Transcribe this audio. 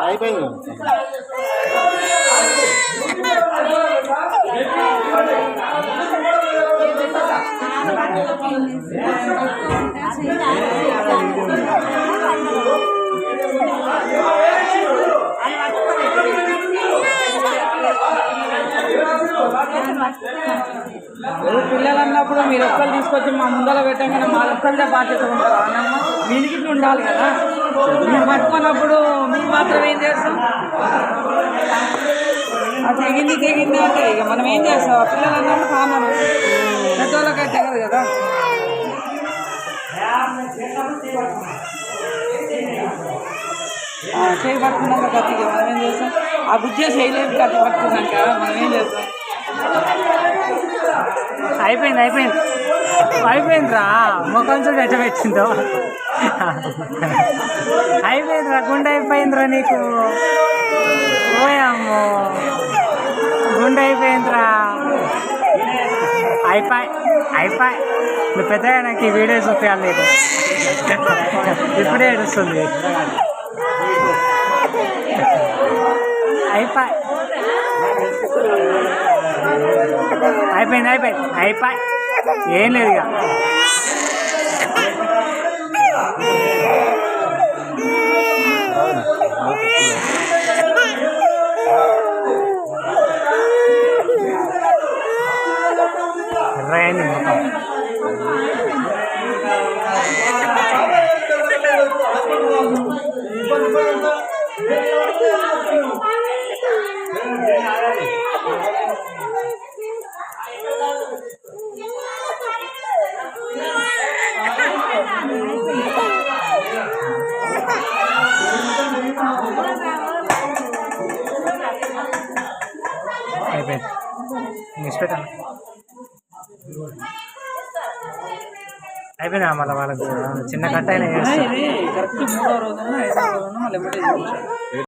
అయిపోయింది. పిల్లలు అన్నప్పుడు మీరు ఒక్కరు తీసుకొచ్చి మా ముందర పెట్టగానే మా ఒక్కరిదే బాధ్యత ఉంటారు అన్నమ్మ. మీదికి ఉండాలి కదా. మీరు పట్టుకున్నప్పుడు మీరు మాత్రం ఏం చేస్తాం? అది తెగింది అంటే ఇక మనం ఏం చేస్తాం? పిల్లలు అన్నప్పుడు కామన్, పెద్దవాళ్ళకైతే తెగదు కదా. చేయి పట్టుకున్నాక కత్తికి మనం ఏం చేస్తాం? ఆ బుజ్జే చేయలేదు కత్తి పట్టుకున్నాక మనం ఏం చేస్తాం? అయిపోయిందిరా. ముఖం చూడు ఎట్ట పెట్టిందో. అయిపోయిందిరా. గుండె అయిపోయిందిరా నీకు. ఓయమ్మో, గుండె అయిపోయిందిరా. అయిపోయి నువ్వు పెద్దగా నాకు ఈ వీడియో చూపించాలి. నీకు ఇప్పుడే ఏడుస్తుంది. అయిపోయి ఏం లేదు ఇక. ఎర్రయింది మొత్తం. అయిపోయింది. మిస్పెట్టాను. అయిపోయిందా? మళ్ళీ వాళ్ళకు చిన్న కట్ట అయినా కరెక్ట్ 3వ రోజున 5వ రోజున మళ్ళీ